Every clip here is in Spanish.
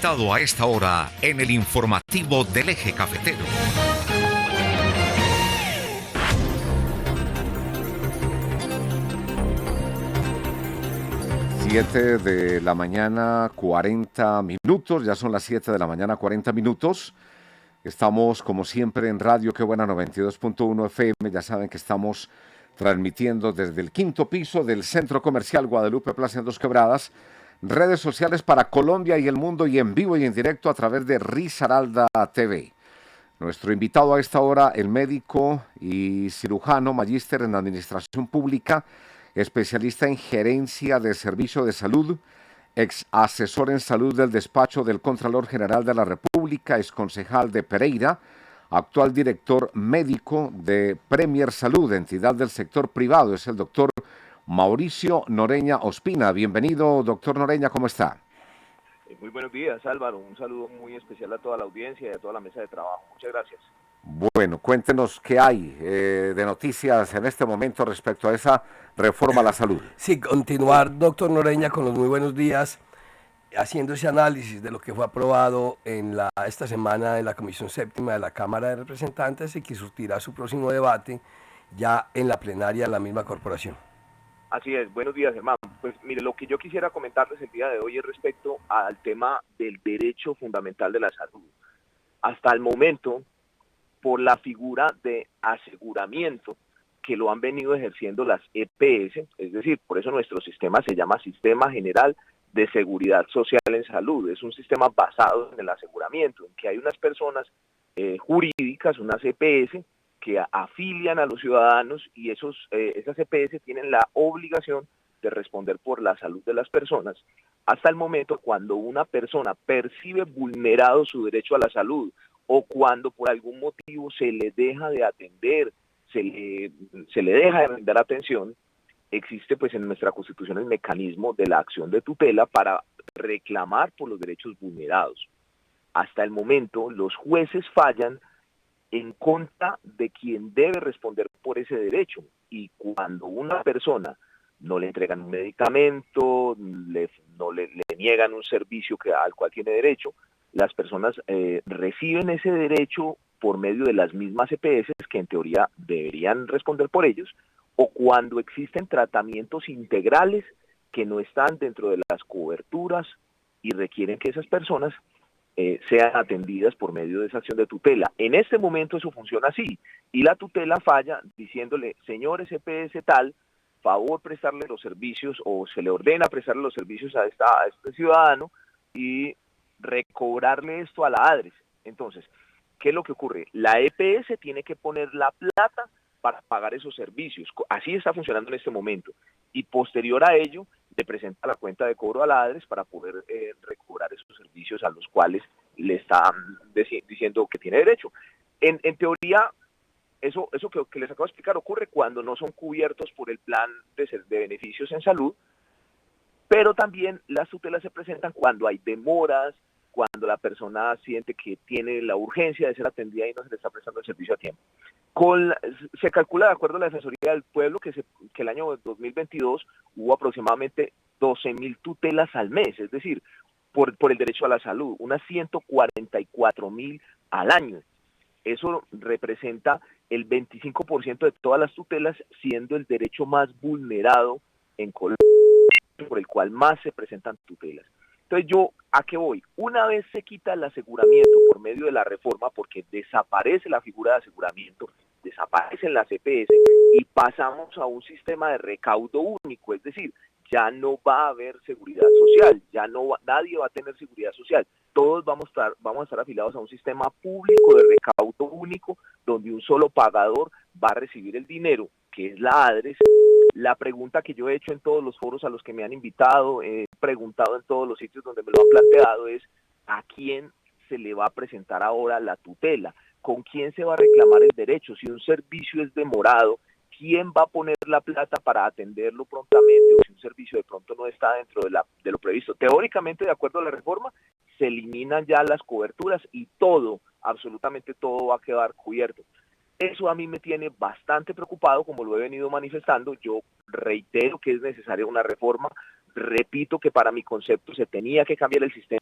invitado a esta hora en el informativo del Eje Cafetero. Siete de la mañana, 40 minutos, ya son las 7 de la mañana, 40 minutos. Estamos, como siempre, en Radio Qué Buena 92.1 FM. Ya saben que estamos transmitiendo desde el quinto piso del Centro Comercial Guadalupe Plaza en Dos Quebradas. Redes sociales para Colombia y el mundo y en vivo y en directo a través de Risaralda TV. Nuestro invitado a esta hora, el médico y cirujano, magíster en Administración Pública, especialista en Gerencia de Servicio de Salud, ex asesor en salud del despacho del Contralor General de la República, ex concejal de Pereira, actual director médico de Premier Salud, entidad del sector privado, es el doctor Mauricio Noreña Ospina. Bienvenido, doctor Noreña, ¿cómo está? Muy buenos días, Álvaro. Un saludo muy especial a toda la audiencia y a toda la mesa de trabajo. Muchas gracias. Bueno, cuéntenos qué hay de noticias en este momento respecto a esa reforma a la salud. Sí, continuar, doctor Noreña, con los muy buenos días, haciendo ese análisis de lo que fue aprobado esta semana en la Comisión Séptima de la Cámara de Representantes y que surtirá su próximo debate ya en la plenaria de la misma corporación. Así es, buenos días, hermano. Pues mire, lo que yo quisiera comentarles el día de hoy es respecto al tema del derecho fundamental de la salud. Hasta el momento, por la figura de aseguramiento que lo han venido ejerciendo las EPS, es decir, por eso nuestro sistema se llama Sistema General de Seguridad Social en Salud. Es un sistema basado en el aseguramiento, en que hay unas personas jurídicas, unas EPS, que afilian a los ciudadanos y esas EPS tienen la obligación de responder por la salud de las personas. Hasta el momento, cuando una persona percibe vulnerado su derecho a la salud o cuando por algún motivo se le deja de atender, se le deja de brindar atención, existe pues en nuestra Constitución el mecanismo de la acción de tutela para reclamar por los derechos vulnerados. Hasta el momento, los jueces fallan en contra de quien debe responder por ese derecho, y cuando una persona no le entregan un medicamento, no le niegan un servicio al cual tiene derecho, las personas reciben ese derecho por medio de las mismas EPS que en teoría deberían responder por ellos, o cuando existen tratamientos integrales que no están dentro de las coberturas y requieren que esas personas sean atendidas por medio de esa acción de tutela. En este momento eso funciona así, y la tutela falla diciéndole, señores EPS tal, favor prestarle los servicios, o se le ordena prestarle los servicios a este ciudadano y recobrarle esto a la ADRES. Entonces, ¿qué es lo que ocurre? La EPS tiene que poner la plata para pagar esos servicios. Así está funcionando en este momento. Y posterior a ello, le presenta la cuenta de cobro a la ADRES para poder recobrar esos servicios a los cuales le están diciendo que tiene derecho. En teoría, eso que les acabo de explicar ocurre cuando no son cubiertos por el plan de beneficios en salud, pero también las tutelas se presentan cuando hay demoras, cuando la persona siente que tiene la urgencia de ser atendida y no se le está prestando el servicio a tiempo. Se calcula, de acuerdo a la Defensoría del Pueblo, que el año 2022 hubo aproximadamente 12.000 tutelas al mes, es decir, por el derecho a la salud, unas 144.000 al año. Eso representa el 25% de todas las tutelas, siendo el derecho más vulnerado en Colombia, por el cual más se presentan tutelas. Entonces, ¿a qué voy? Una vez se quita el aseguramiento por medio de la reforma, porque desaparece la figura de aseguramiento, desaparecen las EPS y pasamos a un sistema de recaudo único, es decir, ya no va a haber seguridad social, nadie va a tener seguridad social. Todos vamos a estar afiliados a un sistema público de recaudo único, donde un solo pagador va a recibir el dinero, que es la ADRES. La pregunta que yo he hecho en todos los foros a los que me han invitado, he preguntado en todos los sitios donde me lo han planteado, es ¿a quién se le va a presentar ahora la tutela? ¿Con quién se va a reclamar el derecho? Si un servicio es demorado, ¿quién va a poner la plata para atenderlo prontamente? O si un servicio de pronto no está dentro de lo previsto. Teóricamente, de acuerdo a la reforma, se eliminan ya las coberturas y todo, absolutamente todo va a quedar cubierto. Eso a mí me tiene bastante preocupado, como lo he venido manifestando. Yo reitero que es necesaria una reforma, repito que para mi concepto se tenía que cambiar el sistema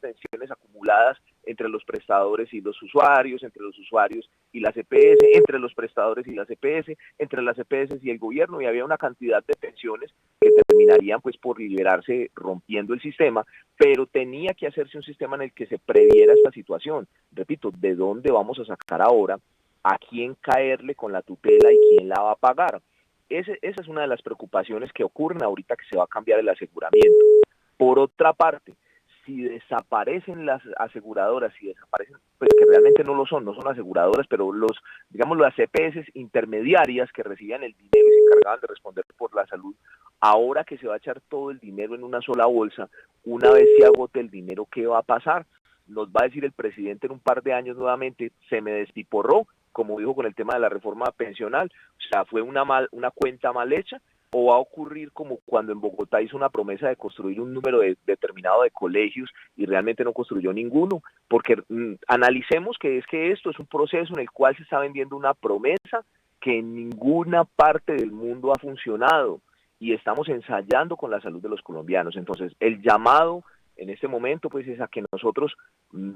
pensiones acumuladas entre los prestadores y los usuarios, entre los usuarios y las EPS, entre los prestadores y las EPS, entre las EPS y el gobierno, y había una cantidad de pensiones que terminarían pues por liberarse rompiendo el sistema, pero tenía que hacerse un sistema en el que se previera esta situación. Repito, ¿de dónde vamos a sacar ahora a quién caerle con la tutela y quién la va a pagar? Esa es una de las preocupaciones que ocurren ahorita que se va a cambiar el aseguramiento. Por otra parte, si desaparecen las aseguradoras, si desaparecen, pues que realmente no lo son, no son aseguradoras, pero digamos las EPS intermediarias que recibían el dinero y se encargaban de responder por la salud, ahora que se va a echar todo el dinero en una sola bolsa, una vez se agote el dinero, ¿qué va a pasar? Nos va a decir el presidente en un par de años nuevamente, se me despiporró, como dijo con el tema de la reforma pensional, o sea, fue una cuenta mal hecha, o va a ocurrir como cuando en Bogotá hizo una promesa de construir un número determinado de colegios y realmente no construyó ninguno, porque analicemos que esto es un proceso en el cual se está vendiendo una promesa que en ninguna parte del mundo ha funcionado y estamos ensayando con la salud de los colombianos. Entonces, el llamado en este momento pues es a que nosotros,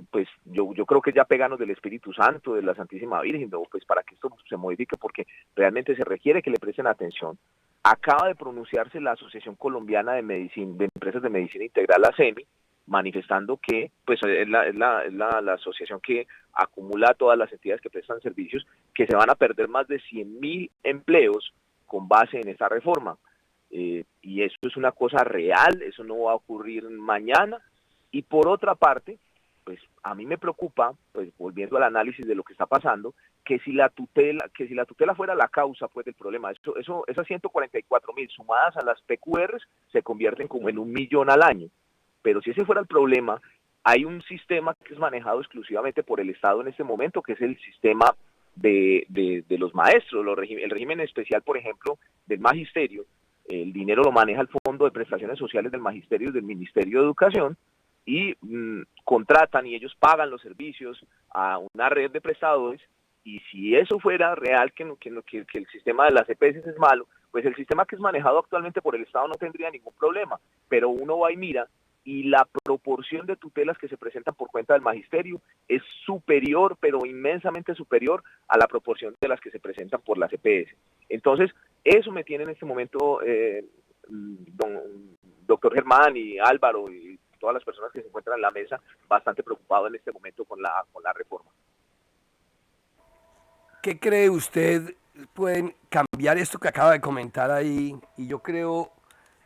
pues yo creo que ya peganos del Espíritu Santo, de la Santísima Virgen, ¿no? Pues para que esto se modifique, porque realmente se requiere que le presten atención. Acaba de pronunciarse la Asociación Colombiana de Empresas de Medicina Integral, ASEMI, manifestando que pues es la asociación que acumula todas las entidades que prestan servicios, que se van a perder más de 100.000 empleos con base en esta reforma. Y eso es una cosa real, eso no va a ocurrir mañana. Y por otra parte, pues a mí me preocupa, pues volviendo al análisis de lo que está pasando, que si la tutela fuera la causa pues del problema, esas 144.000 sumadas a las PQRs se convierten como en 1.000.000 al año. Pero si ese fuera el problema, hay un sistema que es manejado exclusivamente por el Estado en este momento, que es el sistema de los maestros, el régimen especial, por ejemplo, del magisterio. El dinero lo maneja el Fondo de Prestaciones Sociales del Magisterio, del Ministerio de Educación, y contratan y ellos pagan los servicios a una red de prestadores. Y si eso fuera real, que el sistema de las EPS es malo, pues el sistema que es manejado actualmente por el Estado no tendría ningún problema. Pero uno va y mira, y la proporción de tutelas que se presentan por cuenta del magisterio es superior, pero inmensamente superior a la proporción de las que se presentan por las EPS. Entonces, eso me tiene en este momento, doctor Germán y Álvaro y todas las personas que se encuentran en la mesa, bastante preocupado en este momento con la reforma. ¿Qué cree usted pueden cambiar esto que acaba de comentar ahí? Y yo creo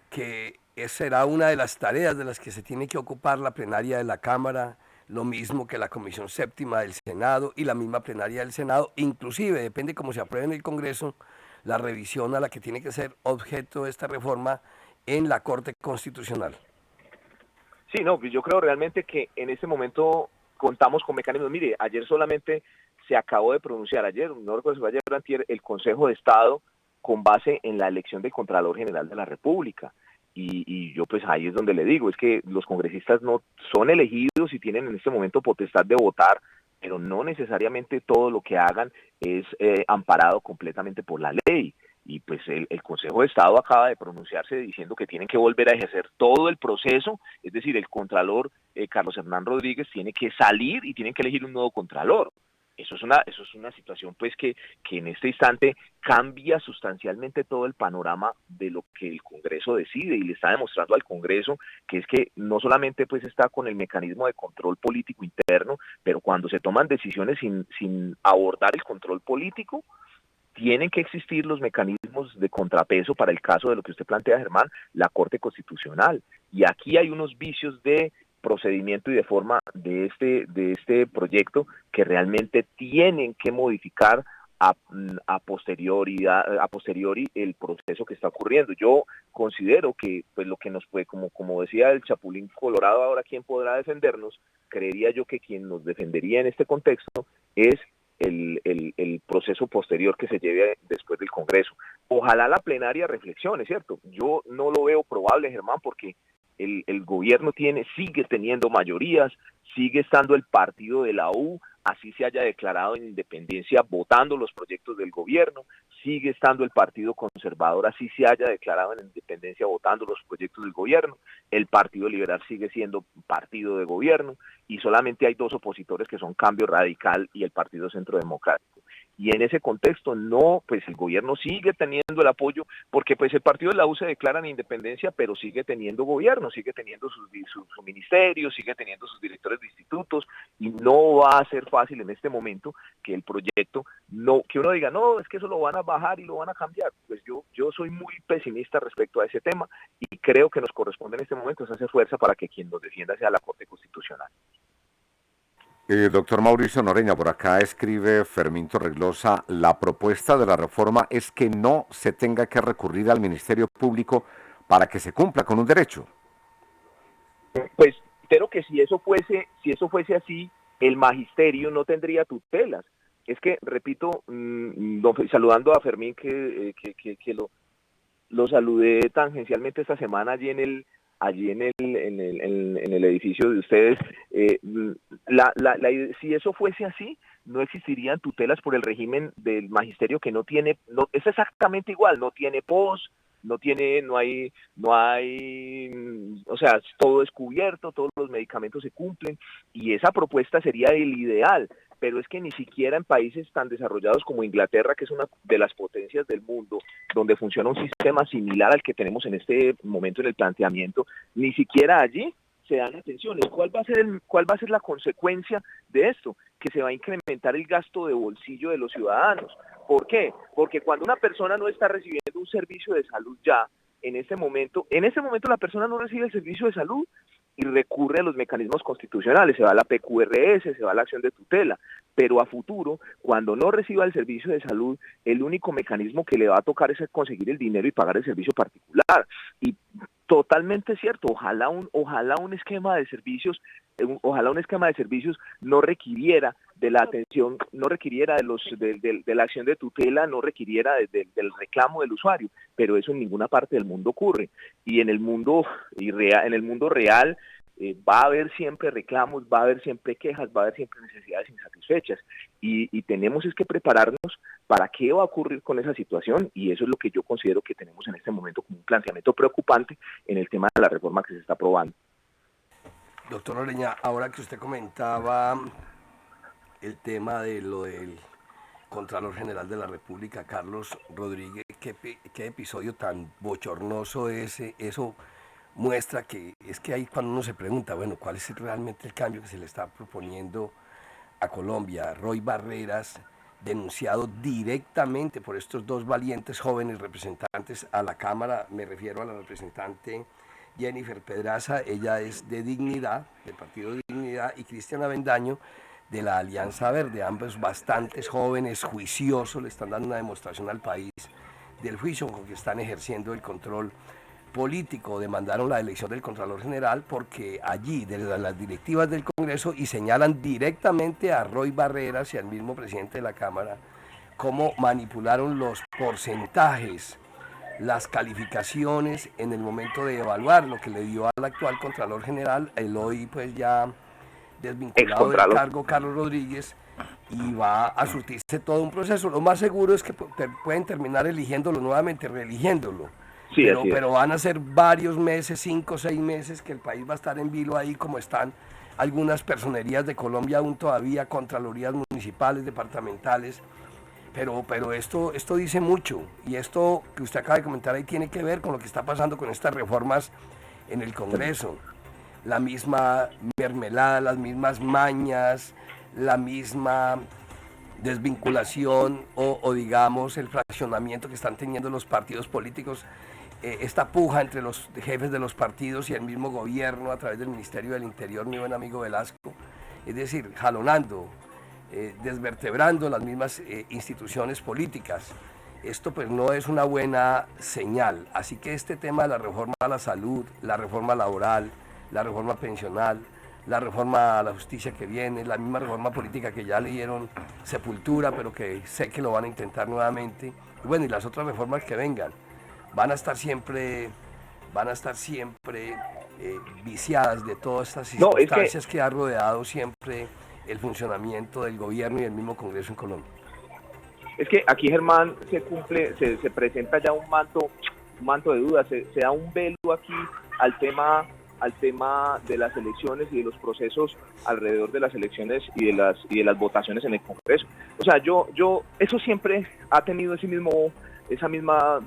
que será una de las tareas de las que se tiene que ocupar la plenaria de la Cámara, lo mismo que la Comisión Séptima del Senado y la misma plenaria del Senado, inclusive, depende cómo se apruebe en el Congreso, la revisión a la que tiene que ser objeto de esta reforma en la Corte Constitucional. Sí, no, yo creo realmente que en este momento contamos con mecanismos. Mire, ayer solamente se acabó de pronunciar, no recuerdo si fue ayer o antier, el Consejo de Estado con base en la elección del Contralor General de la República. Y yo pues ahí es donde le digo, es que los congresistas no son elegidos y tienen en este momento potestad de votar, pero no necesariamente todo lo que hagan es amparado completamente por la ley. Y pues el Consejo de Estado acaba de pronunciarse diciendo que tienen que volver a ejercer todo el proceso, es decir, el Contralor Carlos Hernán Rodríguez tiene que salir y tienen que elegir un nuevo Contralor. Eso es una situación pues que en este instante cambia sustancialmente todo el panorama de lo que el Congreso decide, y le está demostrando al Congreso que es que no solamente pues está con el mecanismo de control político interno, pero cuando se toman decisiones sin abordar el control político, tienen que existir los mecanismos de contrapeso para el caso de lo que usted plantea, Germán, la Corte Constitucional. Y aquí hay unos vicios de procedimiento y de forma de este proyecto que realmente tienen que modificar a posteriori el proceso que está ocurriendo. Yo considero que pues lo que nos puede, como decía el Chapulín Colorado, ahora quién podrá defendernos, creería yo que quien nos defendería en este contexto es el proceso posterior que se lleve después del Congreso. Ojalá la plenaria reflexione, ¿cierto? Yo no lo veo probable, Germán, porque el gobierno sigue teniendo mayorías, sigue estando el partido de la U, así se haya declarado en independencia votando los proyectos del gobierno, sigue estando el Partido Conservador, así se haya declarado en independencia votando los proyectos del gobierno, el Partido Liberal sigue siendo partido de gobierno y solamente hay dos opositores que son Cambio Radical y el Partido Centro Democrático. Y en ese contexto pues el gobierno sigue teniendo el apoyo, porque pues el partido de la U se declara en independencia, pero sigue teniendo gobierno, sigue teniendo su ministerio, sigue teniendo sus directores de institutos, y no va a ser fácil en este momento que el proyecto, que uno diga, no, es que eso lo van a bajar y lo van a cambiar. Pues yo soy muy pesimista respecto a ese tema y creo que nos corresponde en este momento hacer fuerza para que quien nos defienda sea la Corte Constitucional. Doctor Mauricio Noreña, por acá escribe Fermín Torreglosa, la propuesta de la reforma es que no se tenga que recurrir al Ministerio Público para que se cumpla con un derecho. Pues creo que si eso fuese así, el magisterio no tendría tutelas. Es que, repito, saludando a Fermín, que lo saludé tangencialmente esta semana allí en el edificio de ustedes, si eso fuese así, no existirían tutelas por el régimen del magisterio, que es exactamente igual, no tiene post, no hay, o sea, todo es cubierto, todos los medicamentos se cumplen, y esa propuesta sería el ideal, pero es que ni siquiera en países tan desarrollados como Inglaterra, que es una de las potencias del mundo, donde funciona un sistema similar al que tenemos en este momento en el planteamiento, ni siquiera allí se dan atenciones. ¿Cuál va a ser la consecuencia de esto? Que se va a incrementar el gasto de bolsillo de los ciudadanos. ¿Por qué? Porque cuando una persona no está recibiendo un servicio de salud ya, en ese momento la persona no recibe el servicio de salud y recurre a los mecanismos constitucionales, se va a la PQRS, se va a la acción de tutela, pero a futuro, cuando no reciba el servicio de salud, el único mecanismo que le va a tocar es conseguir el dinero y pagar el servicio particular. Y totalmente cierto, ojalá un esquema de servicios no requiriera de la atención, no requiriera de la acción de tutela, no requiriera del reclamo del usuario, pero eso en ninguna parte del mundo ocurre. Y en el mundo real va a haber siempre reclamos, va a haber siempre quejas, va a haber siempre necesidades insatisfechas, y tenemos es que prepararnos para qué va a ocurrir con esa situación, y eso es lo que yo considero que tenemos en este momento como un planteamiento preocupante en el tema de la reforma que se está aprobando. Doctor Noreña, ahora que usted comentaba el tema de lo del Contralor General de la República, Carlos Rodríguez, qué episodio tan bochornoso ese. Eso muestra que es que ahí cuando uno se pregunta, bueno, ¿cuál es realmente el cambio que se le está proponiendo a Colombia? Roy Barreras, denunciado directamente por estos dos valientes jóvenes representantes a la Cámara, me refiero a la representante Jennifer Pedraza, ella es de Dignidad, del Partido de Dignidad, y Cristian Avendaño, de la Alianza Verde, ambos bastantes jóvenes, juiciosos, le están dando una demostración al país del juicio con que están ejerciendo el control político. Demandaron la elección del Contralor General porque allí, desde las directivas del Congreso, y señalan directamente a Roy Barreras y al mismo presidente de la Cámara, cómo manipularon los porcentajes, las calificaciones en el momento de evaluar, lo que le dio al actual Contralor General, el hoy pues ya desvinculado del cargo Carlos Rodríguez, y va a surtirse todo un proceso. Lo más seguro es que pueden terminar eligiéndolo nuevamente, reeligiéndolo. Sí, pero van a ser varios meses, 5 o 6 meses, que el país va a estar en vilo ahí, como están algunas personerías de Colombia aún todavía, contralorías municipales, departamentales. Pero esto dice mucho, y esto que usted acaba de comentar ahí tiene que ver con lo que está pasando con estas reformas en el Congreso. La misma mermelada, las mismas mañas, la misma desvinculación o digamos el fraccionamiento que están teniendo los partidos políticos, esta puja entre los jefes de los partidos y el mismo gobierno a través del Ministerio del Interior, mi buen amigo Velasco, es decir, jalonando, desvertebrando las mismas instituciones políticas. Esto pues no es una buena señal, así que este tema de la reforma a la salud, la reforma laboral, la reforma pensional, la reforma a la justicia que viene, la misma reforma política que ya le dieron sepultura, pero que sé que lo van a intentar nuevamente, y bueno, y las otras reformas que vengan, van a estar siempre viciadas de todas estas No, es circunstancias que ha rodeado siempre el funcionamiento del gobierno y el mismo Congreso en Colombia. Es que aquí, Germán, se presenta ya un manto de dudas, se da un velo aquí al tema de las elecciones y de los procesos alrededor de las elecciones y de las votaciones en el Congreso. O sea, eso siempre ha tenido esa misma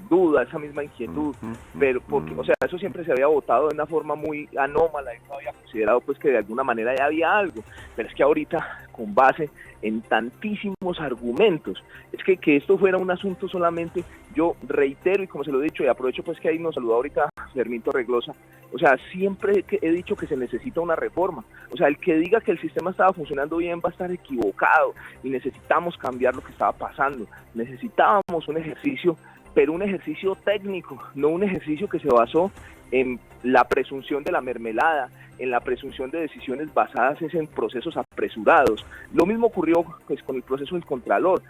duda, esa misma inquietud, pero porque, o sea, eso siempre se había votado de una forma muy anómala y no había considerado pues que de alguna manera ya había algo, pero es que ahorita, con base en tantísimos argumentos, es que esto fuera un asunto solamente, yo reitero y como se lo he dicho y aprovecho pues que ahí nos saludó ahorita Fermín Torreglosa, o sea, siempre he dicho que se necesita una reforma, o sea, el que diga que el sistema estaba funcionando bien va a estar equivocado y necesitamos cambiar lo que estaba pasando, necesitábamos un ejercicio, pero un ejercicio técnico, no un ejercicio que se basó en la presunción de la mermelada, en la presunción de decisiones basadas en procesos apresurados. Lo mismo ocurrió pues, con el proceso del Contralor.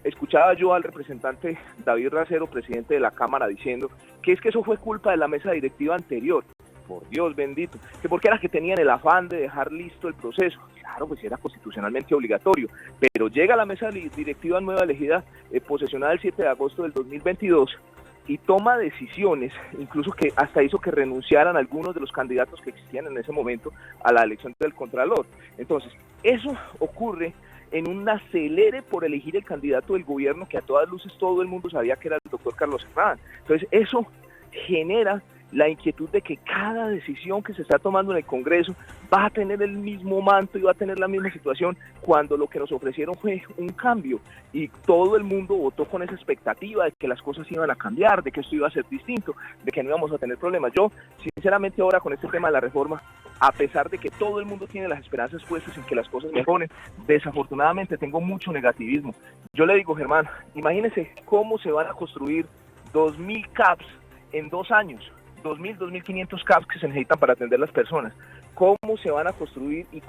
Escuchaba yo al representante David Racero, presidente de la Cámara, diciendo que es que eso fue culpa de la mesa directiva anterior. Por Dios bendito, que porque era que tenían el afán de dejar listo el proceso. Claro, pues era constitucionalmente obligatorio, pero llega la mesa directiva nueva elegida, posesionada el 7 de agosto del 2022, y toma decisiones, incluso que hasta hizo que renunciaran algunos de los candidatos que existían en ese momento a la elección del Contralor. Entonces, eso ocurre en un acelere por elegir el candidato del gobierno que a todas luces todo el mundo sabía que era el doctor Carlos Serrán. Entonces, eso genera la inquietud de que cada decisión que se está tomando en el Congreso va a tener el mismo manto y va a tener la misma situación, cuando lo que nos ofrecieron fue un cambio y todo el mundo votó con esa expectativa de que las cosas iban a cambiar, de que esto iba a ser distinto, de que no íbamos a tener problemas. Yo, sinceramente, ahora con este tema de la reforma, a pesar de que todo el mundo tiene las esperanzas puestas en que las cosas mejoren, desafortunadamente tengo mucho negativismo. Yo le digo, Germán, imagínese cómo se van a construir 2.000 CAPS en 2 años. 2.000, 2.500 CAPS que se necesitan para atender las personas. ¿Cómo se van a construir y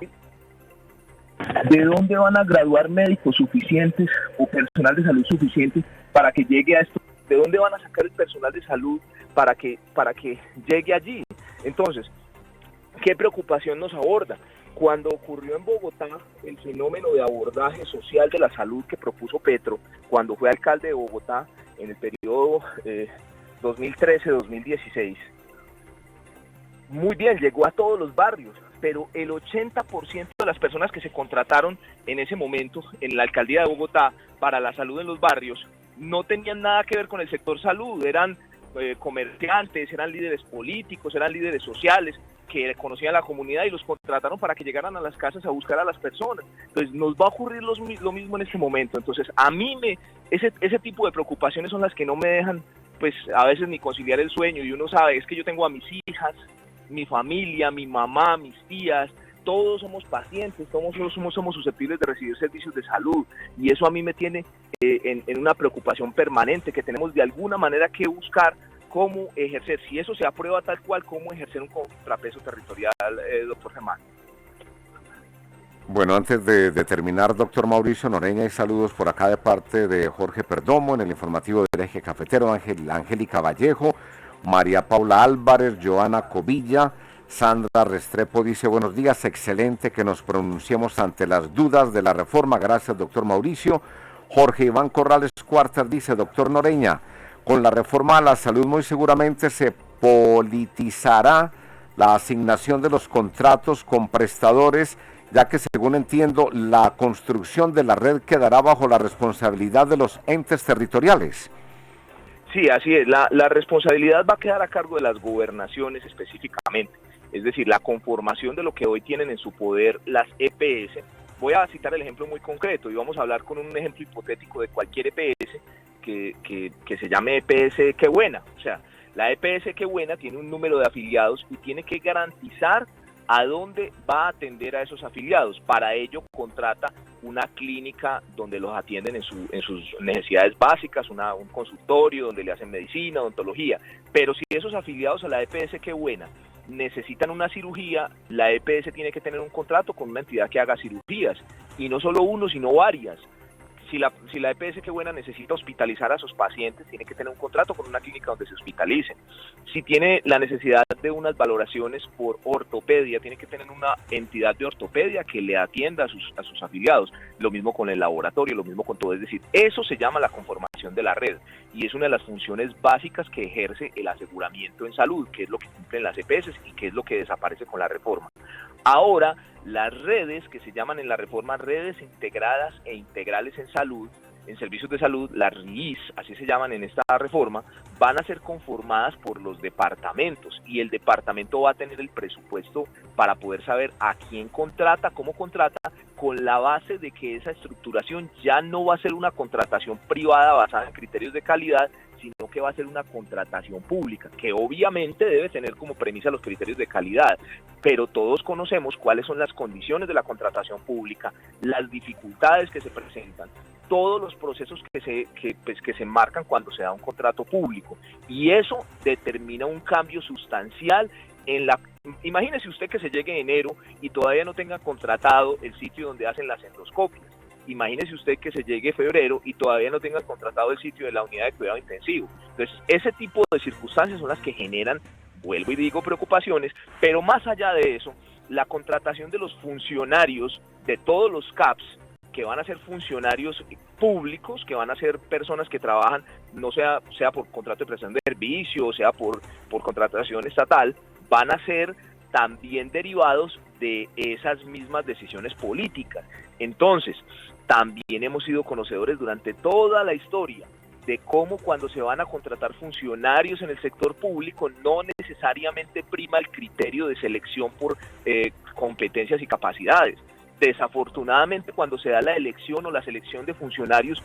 de dónde van a graduar médicos suficientes o personal de salud suficiente para que llegue a esto? ¿De dónde van a sacar el personal de salud para que llegue allí? Entonces, ¿qué preocupación nos aborda? Cuando ocurrió en Bogotá el fenómeno de abordaje social de la salud que propuso Petro, cuando fue alcalde de Bogotá en el periodo 2013-2016. Muy bien, llegó a todos los barrios, pero el 80% de las personas que se contrataron en ese momento en la alcaldía de Bogotá para la salud en los barrios no tenían nada que ver con el sector salud, eran comerciantes, eran líderes políticos, eran líderes sociales que conocían la comunidad y los contrataron para que llegaran a las casas a buscar a las personas. Entonces nos va a ocurrir lo mismo en este momento. Entonces a mí ese tipo de preocupaciones son las que no me dejan pues a veces ni conciliar el sueño, y uno sabe, es que yo tengo a mis hijas, mi familia, mi mamá, mis tías, todos somos pacientes, todos somos susceptibles de recibir servicios de salud, y eso a mí me tiene en una preocupación permanente, que tenemos de alguna manera que buscar cómo ejercer, si eso se aprueba tal cual, cómo ejercer un contrapeso territorial, doctor Germán. Bueno, antes de terminar, doctor Mauricio Noreña, hay saludos por acá de parte de Jorge Perdomo en el informativo del Eje Cafetero, Angélica Vallejo, María Paula Álvarez, Joana Covilla, Sandra Restrepo dice, buenos días, excelente que nos pronunciemos ante las dudas de la reforma, gracias doctor Mauricio. Jorge Iván Corrales Cuartas dice, doctor Noreña, con la reforma a la salud muy seguramente se politizará la asignación de los contratos con prestadores, ya que según entiendo, la construcción de la red quedará bajo la responsabilidad de los entes territoriales. Sí, así es, la responsabilidad va a quedar a cargo de las gobernaciones específicamente, es decir, la conformación de lo que hoy tienen en su poder las EPS. Voy a citar el ejemplo muy concreto y vamos a hablar con un ejemplo hipotético de cualquier EPS que se llame EPS Qué Buena. O sea, la EPS Qué Buena tiene un número de afiliados y tiene que garantizar a dónde va a atender a esos afiliados. Para ello contrata una clínica donde los atienden en sus necesidades básicas, un consultorio donde le hacen medicina, odontología. Pero si esos afiliados a la EPS Qué Buena necesitan una cirugía, la EPS tiene que tener un contrato con una entidad que haga cirugías, y no solo uno, sino varias. Si la EPS Qué Buena necesita hospitalizar a sus pacientes, tiene que tener un contrato con una clínica donde se hospitalicen. Si tiene la necesidad de unas valoraciones por ortopedia, tiene que tener una entidad de ortopedia que le atienda a sus afiliados. Lo mismo con el laboratorio, lo mismo con todo. Es decir, eso se llama la conformación de la red y es una de las funciones básicas que ejerce el aseguramiento en salud, que es lo que cumplen las EPS y que es lo que desaparece con la reforma. Ahora, las redes que se llaman en la reforma redes integradas e integrales en salud, en servicios de salud, las RIIS, así se llaman en esta reforma, van a ser conformadas por los departamentos y el departamento va a tener el presupuesto para poder saber a quién contrata, cómo contrata, con la base de que esa estructuración ya no va a ser una contratación privada basada en criterios de calidad, sino que va a ser una contratación pública, que obviamente debe tener como premisa los criterios de calidad, pero todos conocemos cuáles son las condiciones de la contratación pública, las dificultades que se presentan, todos los procesos que se marcan cuando se da un contrato público, y eso determina un cambio sustancial en la... Imagínese usted que se llegue enero y todavía no tenga contratado el sitio donde hacen las endoscopias. Imagínese usted que se llegue febrero y todavía no tenga contratado el sitio de la unidad de cuidado intensivo. Entonces, ese tipo de circunstancias son las que generan, vuelvo y digo, preocupaciones, pero más allá de eso, la contratación de los funcionarios de todos los CAPS, que van a ser funcionarios públicos, que van a ser personas que trabajan, no sea por contrato de prestación de servicio, o sea por contratación estatal, van a ser también derivados de esas mismas decisiones políticas. Entonces, también hemos sido conocedores durante toda la historia de cómo cuando se van a contratar funcionarios en el sector público no necesariamente prima el criterio de selección por competencias y capacidades. Desafortunadamente, cuando se da la elección o la selección de funcionarios,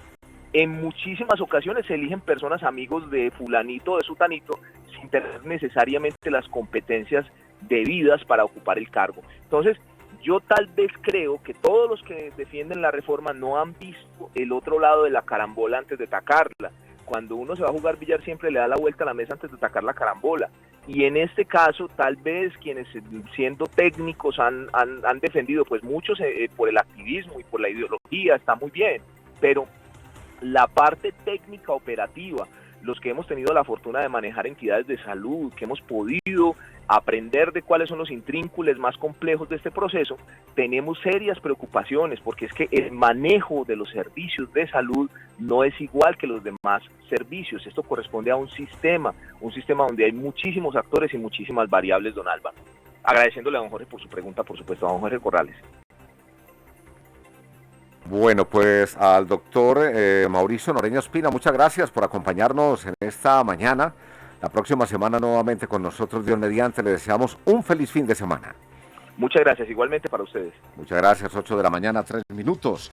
en muchísimas ocasiones se eligen personas amigos de fulanito o de sutanito sin tener necesariamente las competencias debidas para ocupar el cargo. Entonces, yo tal vez creo que todos los que defienden la reforma no han visto el otro lado de la carambola antes de atacarla. Cuando uno se va a jugar billar siempre le da la vuelta a la mesa antes de atacar la carambola. Y en este caso, tal vez quienes siendo técnicos han defendido, pues muchos por el activismo y por la ideología, está muy bien, pero la parte técnica operativa, los que hemos tenido la fortuna de manejar entidades de salud, que hemos podido aprender de cuáles son los intrínculos más complejos de este proceso, tenemos serias preocupaciones, porque es que el manejo de los servicios de salud no es igual que los demás servicios. Esto corresponde a un sistema donde hay muchísimos actores y muchísimas variables, don Álvaro. Agradeciéndole a don Jorge por su pregunta, por supuesto, a don Jorge Corrales. Bueno, pues al doctor Mauricio Noreña Ospina, muchas gracias por acompañarnos en esta mañana. La próxima semana nuevamente con nosotros, Dios mediante, le deseamos un feliz fin de semana. Muchas gracias, igualmente para ustedes. Muchas gracias, 8 de la mañana, 3 minutos.